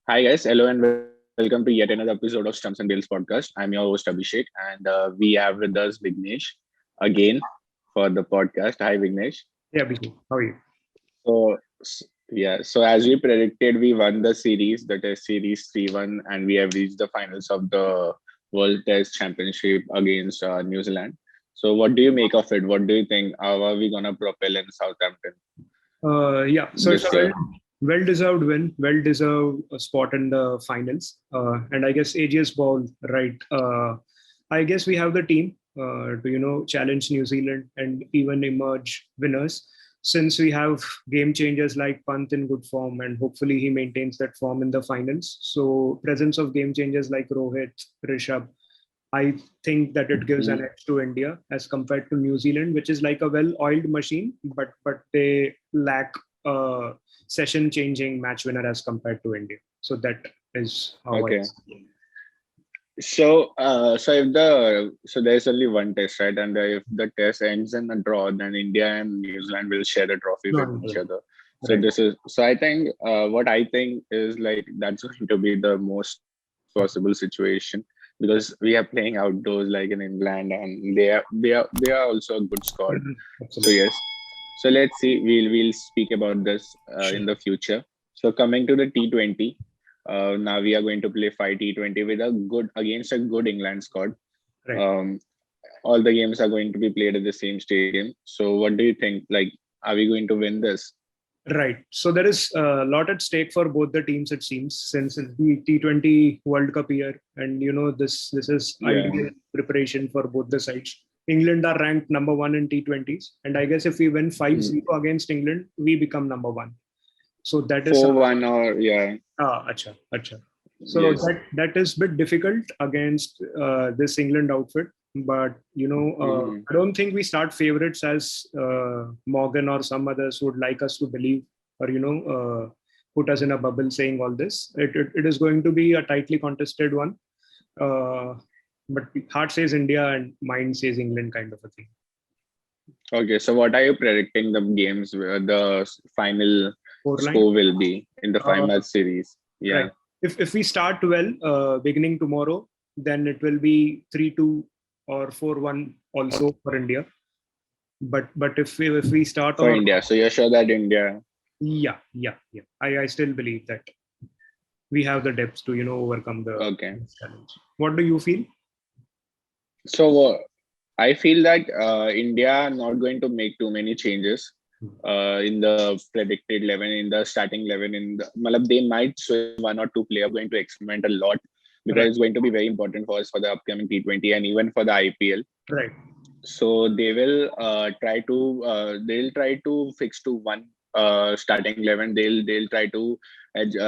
Hi guys, hello and welcome to yet another episode of Stumps and Bails podcast. I'm your host Abhishek, and we have with us Vignesh again for the podcast. Hi Vignesh. Yeah, Abhishek, how are you? So so as we predicted, we won the series, the Test Series 3-1, and we have reached the finals of the World Test Championship against New Zealand. So what do you make of it? What do you think? How are we gonna propel in Southampton Yeah, so it's a this year? well-deserved win, well-deserved spot in the finals. And I guess AGS ball, right? I guess we have the team to challenge New Zealand and even emerge winners. Since we have game changers like Pant in good form, and hopefully he maintains that form in the finals. So presence of game changers like Rohit, Rishabh, I think that it gives an Mhm. edge to India as compared to New Zealand, which is like a well-oiled machine, but they lack a session-changing match winner as compared to India. So that is how I Okay. see it. So there's only one test, right? And if the test ends in a draw, then India and New Zealand will share the trophy No, with no, each no. other. Right. So I think what I think is like that's going to be the most possible situation because we are playing outdoors like in England, and they are also a good squad. Mhm. So Absolutely. yes, so let's see. We'll speak about this Sure. in the future. So coming to the T20, now we are going to play 5 T20 with a good against a good England squad. Right. Um, all the games are going to be played at the same stadium. So what do you think? Like, are we going to win this? Right. So there is a lot at stake for both the teams, it seems, since it's the T20 World Cup year, and this is Yeah. ideal preparation for both the sides. England are ranked number one in T20s, and I guess if we win 5-0 against England, we become number one. So that is 4-1 or yeah. acha, acha. So Yes. that is a bit difficult against this England outfit. But Hmm. I don't think we start favorites as Morgan or some others would like us to believe, or put us in a bubble saying all this. It is going to be a tightly contested one. Uh, but heart says India and mind says England, kind of a thing. Okay. So what are you predicting the games where the final Four line. score will be in the five Uh, match series? right. Yeah. If we start well, beginning tomorrow, then it will be 3-2 or 4-1 also for India. But if we start For on India. So you're sure that India. yeah, I still believe that we have the depth to overcome the Okay. challenge. What do you feel? So I feel that India are not going to make too many changes in the predicted 11, in the starting 11. Malab, they might switch one or two players, going to experiment a lot because Right, it's going to be very important for us for the upcoming T20 and even for the IPL. right, So they will they'll try to fix to one starting 11. They'll try to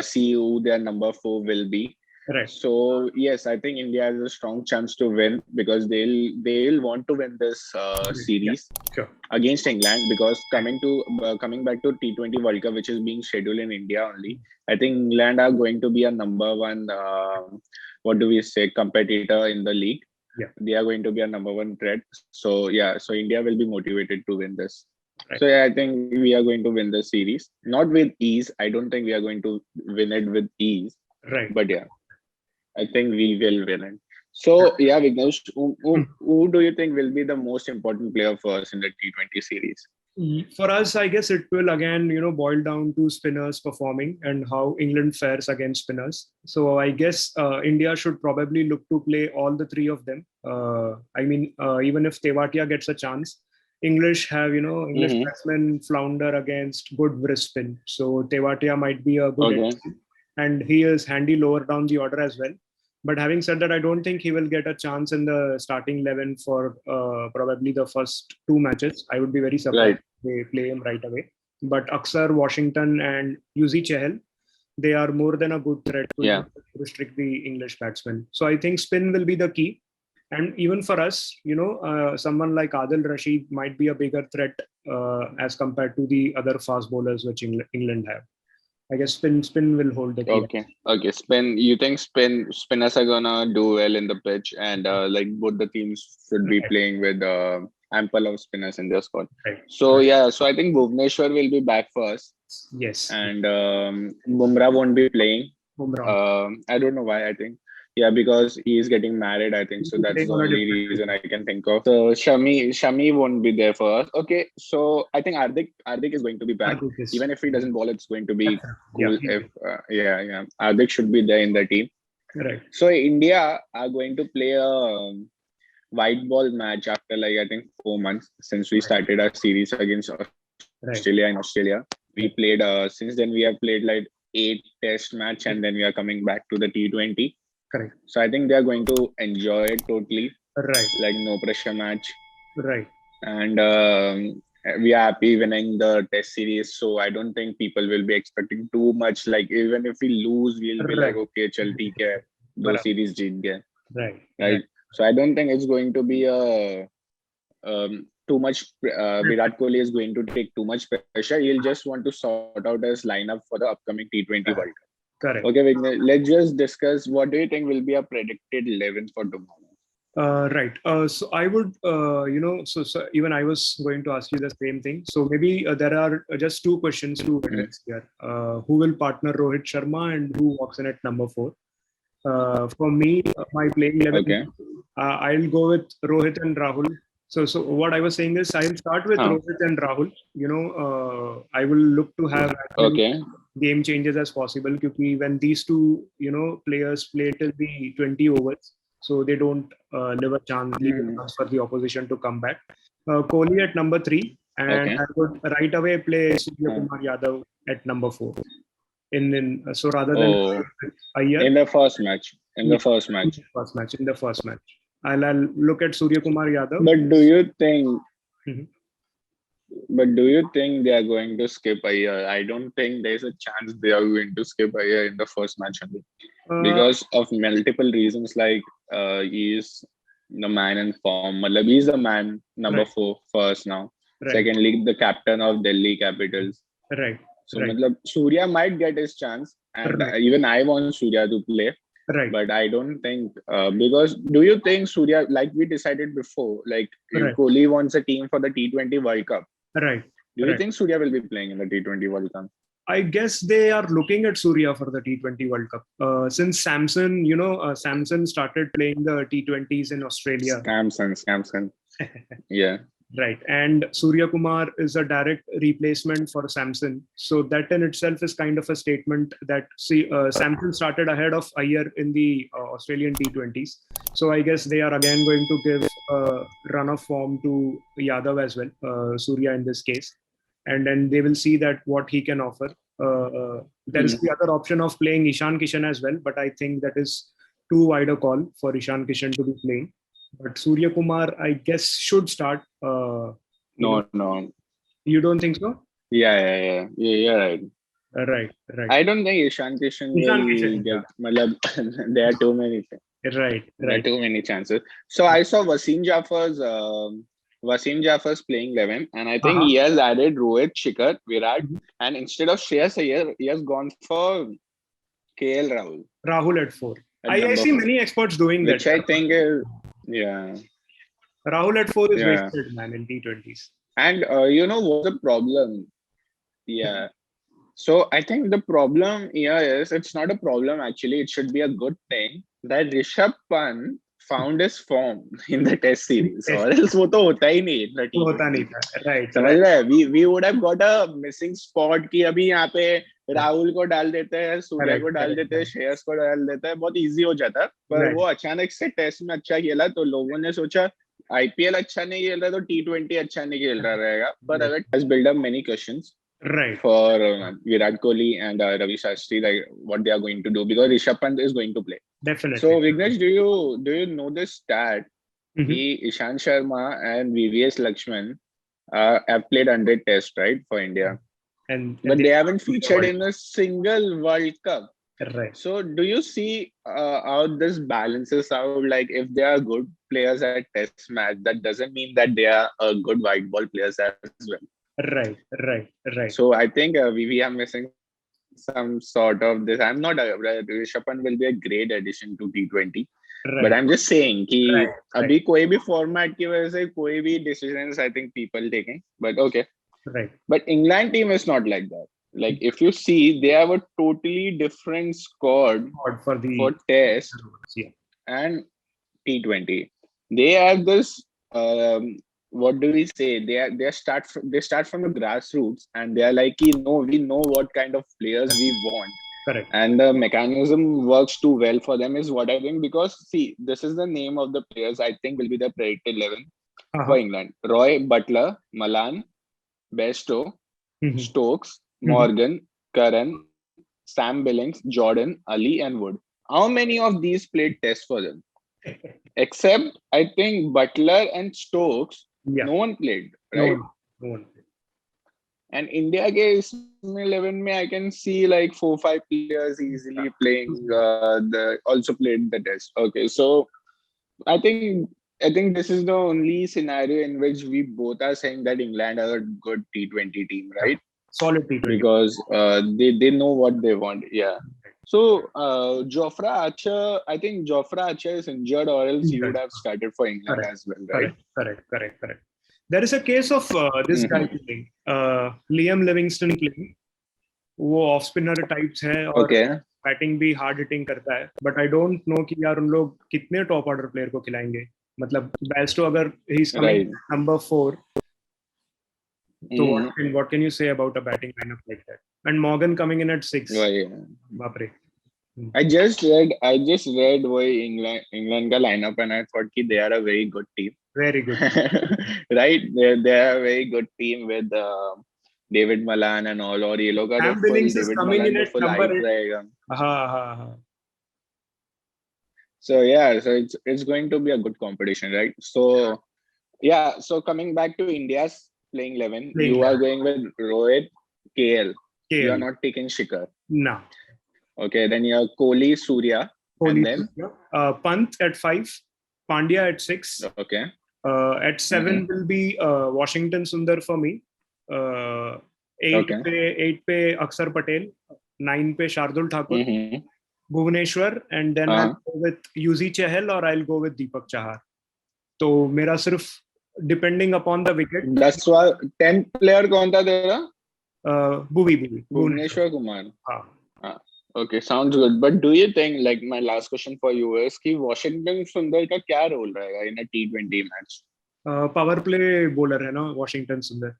see who their number four will be. right. So yes, I think India has a strong chance to win because they'll want to win this Yeah, series sure. against England because coming back to T20 World Cup, which is being scheduled in India only. I think England are going to be a number one. What do we say? Competitor in the league. Yeah, They are going to be a number one threat. So yeah, so India will be motivated to win this. right, So yeah, I think we are going to win the series, not with ease. I don't think we are going to win it with ease, right. but yeah, I think we will win it. So yeah, Vignesh, who do you think will be the most important player for us in the T20 series? For us, I guess it will again, boil down to spinners performing and how England fares against spinners. So I guess India should probably look to play all the three of them. I mean, even if Tewatia gets a chance, English Mm-hmm. batsmen flounder against good wrist spin. So Tewatia might be a good Okay. addition, and he is handy lower down the order as well. But having said that, I don't think he will get a chance in the starting 11 for probably the first two matches. I would be very surprised Right. if they play him right away. But Aksar, Washington, and Yuzi Chahal, they are more than a good threat to Yeah. restrict the English batsmen. So I think spin will be the key. And even for us, someone like Adil Rashid might be a bigger threat as compared to the other fast bowlers which England have. I guess spin will hold the key. Okay. Okay. You think spinners are gonna do well in the pitch, and like both the teams should be Right, playing with ample of spinners in their squad. right, So right. yeah. So I think Bhuvneshwar will be back first, Yes. and Bumrah won't be playing. Bumrah. I don't know why. I think because he is getting married. I think so. He's That's playing the on a only different reason field. I can think of. So Shami won't be there for us. Okay, so I think Hardik is going to be back. Hardik is. Even if he doesn't bowl, it's going to be Yeah, cool. he If will. Hardik should be there in the team. Right, So India are going to play a white ball match after like I think 4 months since we right, started our series against Australia in right, Australia. We right. played since then we have played like 8 test match and then we are coming back to the T20. Correct. So I think they are going to enjoy it totally, Right, like no pressure match, right, and we are happy winning the test series. So I don't think people will be expecting too much. Like even if we lose, we'll be like right. okay, chal theek hai, do Barabar. series jeet gaye, Right, right. right? So I don't think it's going to be a too much. Virat Kohli is going to take too much pressure. He'll just want to sort out his lineup for the upcoming T20 World Correct, Cup. correct. Okay, Vignesh, let's just discuss what do you think will be a predicted 11 for tomorrow? Right. So I would, so even I was going to ask you the same thing. So maybe there are just two questions to Mhm. address here. Who will partner Rohit Sharma and who walks in at number four? For me, my playing 11, Okay. I'll go with Rohit and Rahul. So what I was saying is I'll start with Huh. Rohit and Rahul. I will look to have as many Okay. game changes as possible because when these two, players play till the 20 overs, so they don't leave a Mhm. chance for the opposition to come back. Kohli at number three, and Okay. I would right away play Surya Huh. Kumar Yadav at number four. So rather than Oh, Iyer, in the first match. In yeah, the first in match. the first match, I'll look at Surya Kumar Yadav. But do you think? Mhm. But do you think they are going to skip a year? I don't think there's a chance they are going to skip a year in the first match only Uh, because of multiple reasons. Like he is the man in form. Matlab, he's the man number right, four first now. right, Secondly, the captain of Delhi Capitals. right, So, right, matlab, Surya might get his chance, and right, even I want Surya to play, right, but I don't think because do you think Surya, like we decided before, like if right, Kohli wants a team for the T20 World Cup, right, do you right. think Surya will be playing in the T20 World Cup? I guess they are looking at Surya for the T20 World Cup. Since Samson started playing the T20s in Australia. Scamson, yeah. Right. And Surya Kumar is a direct replacement for Samson. So that in itself is kind of a statement that Samson started ahead of Iyer in the Australian T20s. So I guess they are again going to give a run of form to Yadav as well, Surya in this case. And then they will see that what he can offer. There is the Mhm. other option of playing Ishan Kishan as well, but I think that is too wide a call for Ishan Kishan to be playing. But Surya Kumar, I guess, should start. You know, No, no, you don't think so? yeah, you're right. Right, right. I don't think Ishan Kishan Ishan will Kishan, yeah. get. Matlab, there are too many. Right, There are right. too many chances. So I saw Wasim Jaffer's playing 11, and I think Uh-huh. he has added Rohit, Shikhar, Virat, Mhm. and instead of Shreyas Iyer, he has gone for KL Rahul Rahul at four. at I number see four, many experts doing that. which I think is yeah, Rahul at four is yeah. wasted, man, in T20s. And you know what's the problem? Yeah. So I think the problem here is it's not a problem actually. It should be a good thing that Rishabh Pant found his form in the Test series, or else वो तो होता ही नहीं इतना वो होता T20 नहीं में. था. Right, समझ right. रहे हैं? We would have got a missing spot कि अभी यहाँ पे राहुल को डाल देते हैं, सूर्या Correct, को डाल correct, देते हैं, correct. श्रेयस को डाल देते हैं, बहुत इजी हो जाता. पर Right, वो अचानक से टेस्ट में अच्छा खेला तो लोगों ने सोचा आईपीएल अच्छा नहीं खेल रहा तो T20 अच्छा नहीं खेल रहा रहेगा. But right, अगर has built up many questions right. for Virat Kohli and Ravi Shastri, like what they are going to do because Rishabh Pant is going to play. Definitely. So Vignesh, do you know this stat? Mhm. Ki Ishan Sharma and VVS Lakshman have played 100 tests, right, for India, And but they they are haven't doing the featured World in a single World Cup. Cup. Right. So do you see how this balances out? Like if they are good players at Test match, that doesn't mean that they are good white ball players as well. Right, right, right. So I think we are missing some sort of this. I'm not Rishabh Pant will be a great addition to T20, but I'm just Right, saying कि right, अभी right, कोई भी format की वजह से कोई भी decisions I think people taking. But okay, right. but England team is not like that. like if you see, they have a totally different squad for the for Test yeah. and T20. They have this. What do we say? They start from the grassroots, and they are like, we know what kind of players we want, Correct. and the mechanism works too well for them. Is what I think, because see, this is the name of the players I think will be the predicted 11 for England: Roy, Butler, Malan, Bairstow, Stokes, Morgan, Curran, Sam Billings, Jordan, Ali, and Wood. How many of these played Test for them? Except I think Butler and Stokes, Yeah. no one played, No right? one. And India के इसमें 11 में I can see like 4-5 players easily playing the also played the Test. Okay, so I think this is the only scenario in which we both are saying that England are a good T20 team, right? Solid T20. Because they know what they want. Yeah. So Jofra Archer, I think Jofra Archer is injured, or else he would have started for England as well, right? Correct. There is a case of this guy playing, Liam Livingston playing. वो off spinner types है और batting भी hard hitting करता है, but I don't know कि यार उन लोग कितने टॉप ऑर्डर प्लेयर को खिलाएंगे. मतलब बेस्टो अगर ही इज कमिंग नंबर 4, तो what can you say about a batting lineup like that? And Morgan coming in at 6. बाप रे. I just read वही England का lineup, and I thought कि they are a very good team. Very good. Right? They are a very good team with David Malan and all, और ये लोग का Sam Billings is coming in at number 8 रहेगा. हाँ. So yeah, so it's going to be a good competition, right? So yeah, so coming back to India's playing 11, you are going with Rohit, KL. You are not taking Shikhar. No. Okay, then you have Kohli, Surya, and then Pant at 5, Pandya at 6. Okay. At 7 will be Washington Sundar for me. 8 पे अक्षर पटेल, 9 पे Shardul Thakur, Bhubaneswar, and then I'll go with Yuzi Chahal or I'll go with Deepak Chahar. तो मेरा सिर्फ depending upon the wicket. 10th player कौन था तेरा? Bhuvneshwar Kumar. Okay, sounds good. But do you think, like, my last question for you is कि Washington Sundar का क्या role रहेगा in a T20 match? Power play bowler है ना Washington Sundar.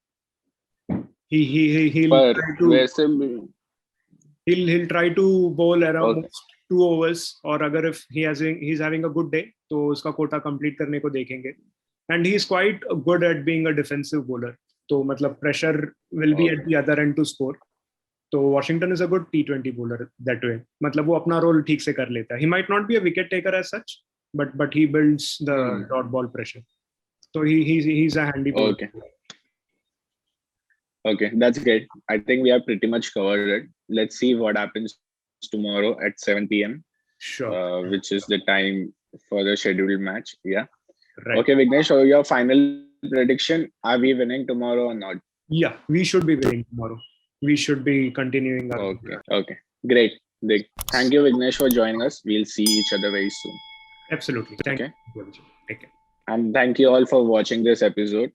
He'll try to bowl around 2 overs, और अगर if he's having a good day तो उसका quota complete करने को देखेंगे. And he's quite good at being a defensive bowler. तो मतलब pressure will be at the other end to score. तो Washington is a good T20 bowler that way. मतलब वो अपना role ठीक से कर लेता है. He might not be a wicket taker as such, but he builds the dot ball pressure. So he's a handy bowler. Okay, that's great. I think we have pretty much covered it. Let's see what happens tomorrow at 7 p.m. Sure. Which is the time for the scheduled match. Yeah. Right. Okay, Vignesh, so your final prediction, are we winning tomorrow or not? Yeah, we should be winning tomorrow. We should be continuing our... Okay. Great. Thank you, Vignesh, for joining us. We'll see each other very soon. Absolutely. Thank you. And thank you all for watching this episode.